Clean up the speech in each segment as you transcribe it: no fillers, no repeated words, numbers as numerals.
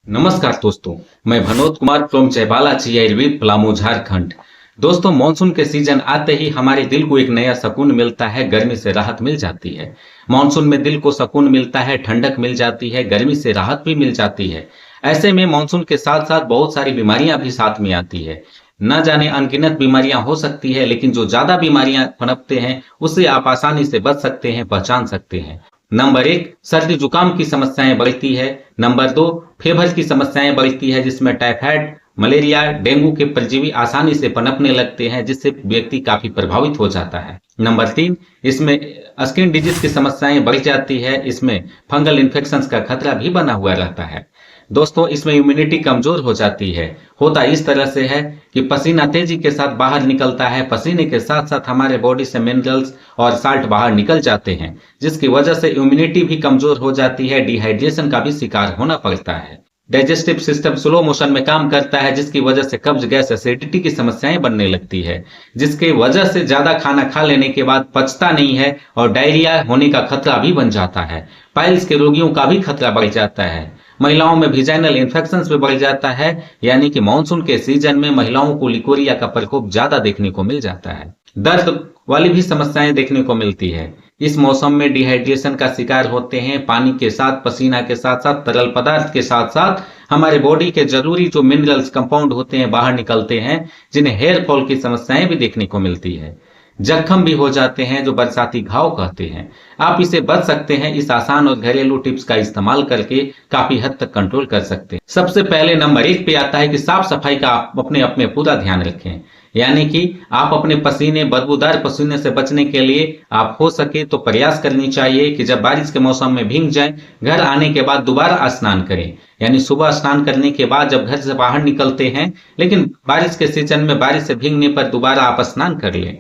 नमस्कार दोस्तों, मैं भनोद कुमार फ्रॉम जयबालाजी आयुर्वेद पलामू झारखंड। दोस्तों, मानसून के सीजन आते ही हमारे दिल को एक नया सुकून मिलता है, गर्मी से राहत मिल जाती है। मानसून में दिल को सुकून मिलता है, ठंडक मिल जाती है, गर्मी से राहत भी मिल जाती है। ऐसे में मानसून के साथ साथ बहुत सारी बीमारियां भी साथ में आती है। न जाने अनगिनत बीमारियां हो सकती है, लेकिन जो ज्यादा बीमारियां पनपते हैं उससे आप आसानी से बच सकते हैं, पहचान सकते हैं। नंबर 1, सर्दी जुकाम की समस्याएं बढ़ती है। नंबर 2, फेवर की समस्याएं बढ़ती है, जिसमें टाइफाइड, मलेरिया, डेंगू के परजीवी आसानी से पनपने लगते हैं, जिससे व्यक्ति काफी प्रभावित हो जाता है। नंबर 3, इसमें स्किन डिजीज की समस्याएं बढ़ जाती है। इसमें फंगल इन्फेक्शन का खतरा भी बना हुआ रहता है। दोस्तों, इसमें इम्यूनिटी कमजोर हो जाती है। होता इस तरह से है कि पसीना तेजी के साथ बाहर निकलता है, पसीने के साथ साथ हमारे बॉडी से मिनरल्स और साल्ट बाहर निकल जाते हैं, जिसकी वजह से इम्यूनिटी भी कमजोर हो जाती है, डिहाइड्रेशन का भी शिकार होना पड़ता है। डाइजेस्टिव सिस्टम स्लो मोशन में काम करता है, जिसकी वजह से कब्ज, गैस, एसिडिटी की समस्याएं बनने लगती है, जिसकी वजह से ज्यादा खाना खा लेने के बाद पचता नहीं है और डायरिया होने का खतरा भी बन जाता है। पाइल्स के रोगियों का भी खतरा बढ़ जाता है। महिलाओं में विजाइनल इन्फेक्शन भी बढ़ जाता है, यानी कि मानसून के सीजन में महिलाओं को लिकोरिया का प्रकोप ज्यादा देखने को मिल जाता है। दर्द वाली भी समस्याएं देखने को मिलती है। इस मौसम में डिहाइड्रेशन का शिकार होते हैं। पानी के साथ, पसीना के साथ साथ, तरल पदार्थ के साथ साथ हमारे बॉडी के जरूरी जो मिनरल्स कंपाउंड होते हैं बाहर निकलते हैं, जिन्हें हेयर फॉल की समस्याएं भी देखने को मिलती है। जख्म भी हो जाते हैं, जो बरसाती घाव कहते हैं। आप इसे बच सकते हैं, इस आसान और घरेलू टिप्स का इस्तेमाल करके काफी हद तक कंट्रोल कर सकते हैं। सबसे पहले नंबर 1 पे आता है कि साफ सफाई का आप अपने अपने पूरा ध्यान रखें। यानी कि आप अपने पसीने, बदबूदार पसीने से बचने के लिए आप हो सके तो प्रयास करनी चाहिए कि जब बारिश के मौसम में भीग जाएं, घर आने के बाद दोबारा स्नान करें। यानी सुबह स्नान करने के बाद जब घर से बाहर निकलते हैं, लेकिन बारिश के सीजन में बारिश से भीगने पर दोबारा आप स्नान कर लें।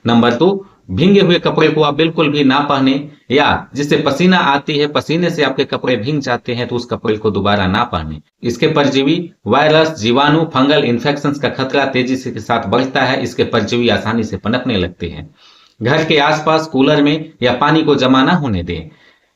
नंबर 2, भींगे हुए कपड़े को आप बिल्कुल भी ना पहने, या जिससे पसीना आती है, पसीने से आपके कपड़े भीग जाते हैं, तो उस कपड़े को दोबारा ना पहने। इसके परजीवी, वायरस, जीवाणु, फंगल इन्फेक्शन का खतरा तेजी से के साथ बढ़ता है। इसके परजीवी आसानी से पनपने लगते हैं। घर के आसपास कूलर में या पानी को जमा ना होने दें।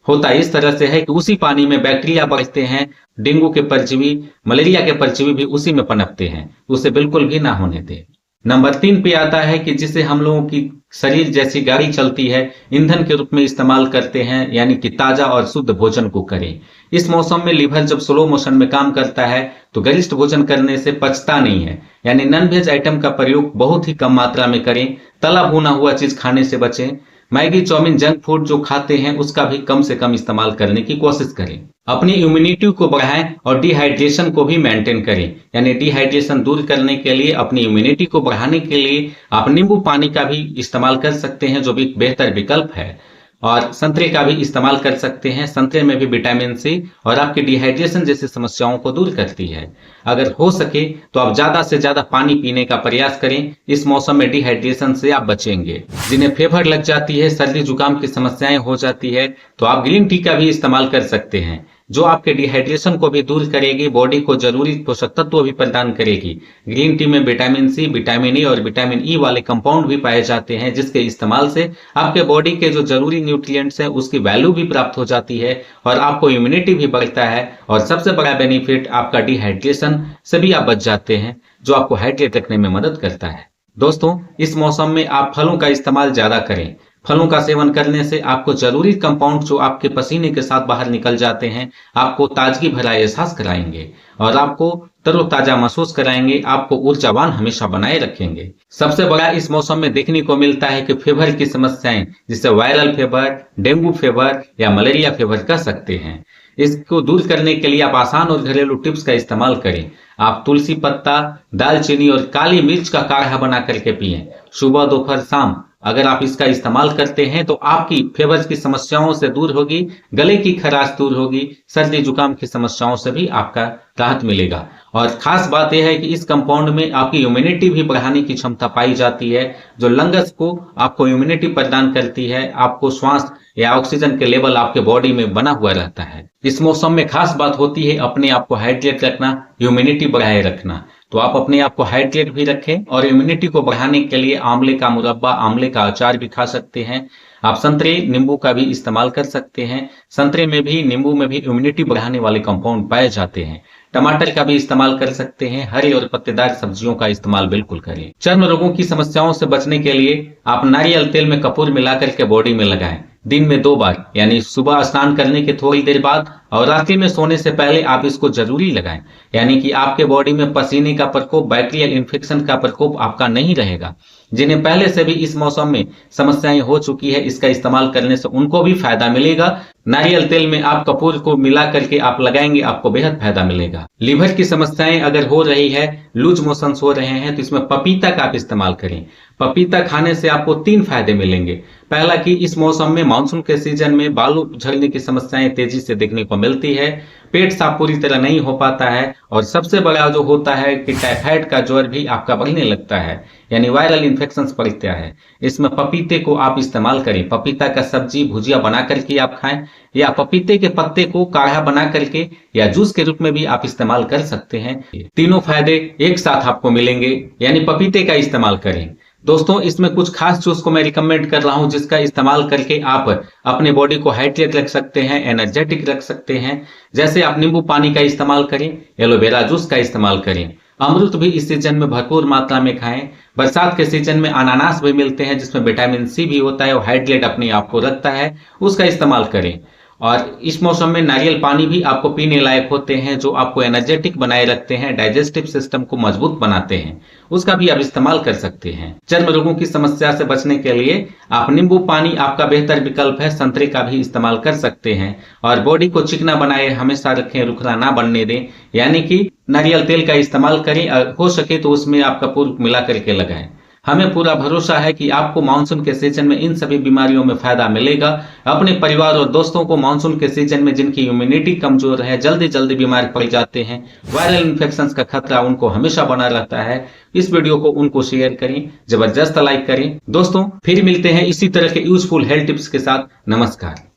होता इस तरह से है कि उसी पानी में बैक्टीरिया बढ़ते हैं, डेंगू के परजीवी, मलेरिया के परजीवी भी उसी में पनपते हैं, उसे बिल्कुल भी ना होने दें। नंबर 3 पे आता है कि जिसे हम लोगों की शरीर जैसी गाड़ी चलती है, ईंधन के रूप में इस्तेमाल करते हैं, यानी कि ताजा और शुद्ध भोजन को करें। इस मौसम में लीवर जब स्लो मोशन में काम करता है तो गरिष्ठ भोजन करने से पचता नहीं है, यानी नॉन वेज आइटम का प्रयोग बहुत ही कम मात्रा में करें। तला भुना हुआ चीज खाने से बचें। मैगी, चाउमीन, जंक फूड जो खाते हैं उसका भी कम से कम इस्तेमाल करने की कोशिश करें। अपनी इम्यूनिटी को बढ़ाएं और डिहाइड्रेशन को भी मेंटेन करें। यानी डिहाइड्रेशन दूर करने के लिए, अपनी इम्यूनिटी को बढ़ाने के लिए आप नींबू पानी का भी इस्तेमाल कर सकते हैं, जो भी बेहतर विकल्प है। और संतरे का भी इस्तेमाल कर सकते हैं। संतरे में भी विटामिन सी और आपकी डिहाइड्रेशन जैसी समस्याओं को दूर करती है। अगर हो सके तो आप ज्यादा से ज्यादा पानी पीने का प्रयास करें। इस मौसम में डिहाइड्रेशन से आप बचेंगे। जिन्हें फेवर लग जाती है, सर्दी जुकाम की समस्याएं हो जाती है, तो आप ग्रीन टी का भी इस्तेमाल कर सकते हैं, जो आपके डिहाइड्रेशन को भी दूर करेगी, बॉडी को जरूरी पोषक तत्व भी प्रदान करेगी। ग्रीन टी में विटामिन सी, विटामिन ए और विटामिन ई वाले कंपाउंड भी पाए जाते हैं, जिसके इस्तेमाल से आपके बॉडी के जो जरूरी न्यूट्रिएंट्स हैं उसकी वैल्यू भी प्राप्त हो जाती है और आपको इम्यूनिटी भी बढ़ता है। और सबसे बड़ा बेनिफिट, आपका डिहाइड्रेशन से भी आप बच जाते हैं, जो आपको हाइड्रेट रखने में मदद करता है। दोस्तों, इस मौसम में आप फलों का इस्तेमाल ज्यादा करें। फलों का सेवन करने से आपको जरूरी कंपाउंड जो आपके पसीने के साथ बाहर निकल जाते हैं, आपको ताजगी भरा एहसास कराएंगे और आपको तरोताजा महसूस कराएंगे, आपको ऊर्जावान हमेशा बनाए रखेंगे। सबसे बड़ा इस मौसम में देखने को मिलता है कि फेवर की समस्याएं, जिसे वायरल फेवर, डेंगू फेवर या मलेरिया फेवर कह सकते हैं, इसको दूर करने के लिए आप आसान और घरेलू टिप्स का इस्तेमाल करें। आप तुलसी पत्ता, दालचीनी और काली मिर्च का काढ़ा बना करके पिएं, सुबह, दोपहर, शाम। अगर आप इसका इस्तेमाल करते हैं तो आपकी फेवर की समस्याओं से दूर होगी, गले की खराश दूर होगी, सर्दी जुकाम की समस्याओं से भी आपका राहत मिलेगा। और खास बात यह है कि इस कंपाउंड में आपकी इम्यूनिटी भी बढ़ाने की क्षमता पाई जाती है, जो लंग्स को आपको इम्यूनिटी प्रदान करती है। आपको श्वास या ऑक्सीजन के लेवल आपके बॉडी में बना हुआ रहता है। इस मौसम में खास बात होती है अपने आप को हाइड्रेट रखना, इम्यूनिटी बढ़ाए रखना। तो आप अपने आप को हाइड्रेट भी रखें और इम्यूनिटी को बढ़ाने के लिए आंवले का मुरब्बा, आंवले का अचार भी खा सकते हैं। आप संतरे, नींबू का भी इस्तेमाल कर सकते हैं। संतरे में भी, नींबू में भी इम्यूनिटी बढ़ाने वाले कंपाउंड पाए जाते हैं। टमाटर का भी इस्तेमाल कर सकते हैं। हरी और पत्तेदार सब्जियों का इस्तेमाल बिल्कुल करें। चर्म रोगों की समस्याओं से बचने के लिए आप नारियल तेल में कपूर मिलाकर के बॉडी में लगाएं। दिन में 2 बार, यानी सुबह स्नान करने के थोड़ी देर बाद और रात्रि में सोने से पहले आप इसको जरूरी लगाएं। यानी कि आपके बॉडी में पसीने का प्रकोप, बैक्टीरियल इन्फेक्शन का प्रकोप आपका नहीं रहेगा। जिन्हें पहले से भी इस मौसम में समस्याएं हो चुकी है, इसका इस्तेमाल करने से उनको भी फायदा मिलेगा। नारियल तेल में आप कपूर को मिला करके आप लगाएंगे, आपको बेहद फायदा मिलेगा। लीवर की समस्याएं अगर हो रही है, लूज मोशंस हो रहे हैं, तो इसमें पपीता का आप इस्तेमाल करें। पपीता खाने से आपको 3 फायदे मिलेंगे। पहला कि इस मौसम में, मानसून के सीजन में बालों झड़ने की समस्याएं तेजी से देखने को मिलती है, पेट साफ पूरी तरह नहीं हो पाता है, और सबसे बड़ा जो होता है कि टाइफाइड का ज्वर भी आपका बढ़ने लगता है, यानी वायरल इन्फेक्शन बढ़ता है। इसमें पपीते को आप इस्तेमाल करें। पपीता का सब्जी भुजिया बना करके आप खाएं, या पपीते के पत्ते को काढ़ा बना करके या जूस के रूप में भी आप इस्तेमाल कर सकते हैं। तीनों फायदे एक साथ आपको मिलेंगे, यानी पपीते का इस्तेमाल करें। दोस्तों, इसमें कुछ खास जूस को मैं रिकमेंड कर रहा हूं, जिसका इस्तेमाल करके आप अपने बॉडी को हाइड्रेट रख सकते हैं, एनर्जेटिक रख सकते हैं। जैसे आप नींबू पानी का इस्तेमाल करें, एलोवेरा जूस का इस्तेमाल करें। अमरूद भी इस सीजन में भरपूर मात्रा में खाएं। बरसात के सीजन में अनानास भी मिलते हैं, जिसमें विटामिन सी भी होता है और हाइड्रेट अपने आप को रखता है, उसका इस्तेमाल करें। और इस मौसम में नारियल पानी भी आपको पीने लायक होते हैं, जो आपको एनर्जेटिक बनाए रखते हैं, डाइजेस्टिव सिस्टम को मजबूत बनाते हैं, उसका भी आप इस्तेमाल कर सकते हैं। चर्म रोगों की समस्या से बचने के लिए आप नींबू पानी आपका बेहतर विकल्प है। संतरे का भी इस्तेमाल कर सकते हैं। और बॉडी को चिकना बनाए हमेशा रखें, रुखला ना बनने दें, यानी कि नारियल तेल का इस्तेमाल करें। हो सके तो उसमें आप कपूर मिला करके लगाएं। हमें पूरा भरोसा है कि आपको मानसून के सीजन में इन सभी बीमारियों में फायदा मिलेगा। अपने परिवार और दोस्तों को मानसून के सीजन में, जिनकी इम्यूनिटी कमजोर है, जल्दी बीमार पड़ जाते हैं, वायरल इन्फेक्शन का खतरा उनको हमेशा बना रहता है, इस वीडियो को उनको शेयर करें, जबरदस्त लाइक करें। दोस्तों, फिर मिलते हैं इसी तरह के यूजफुल हेल्थ टिप्स के साथ। नमस्कार।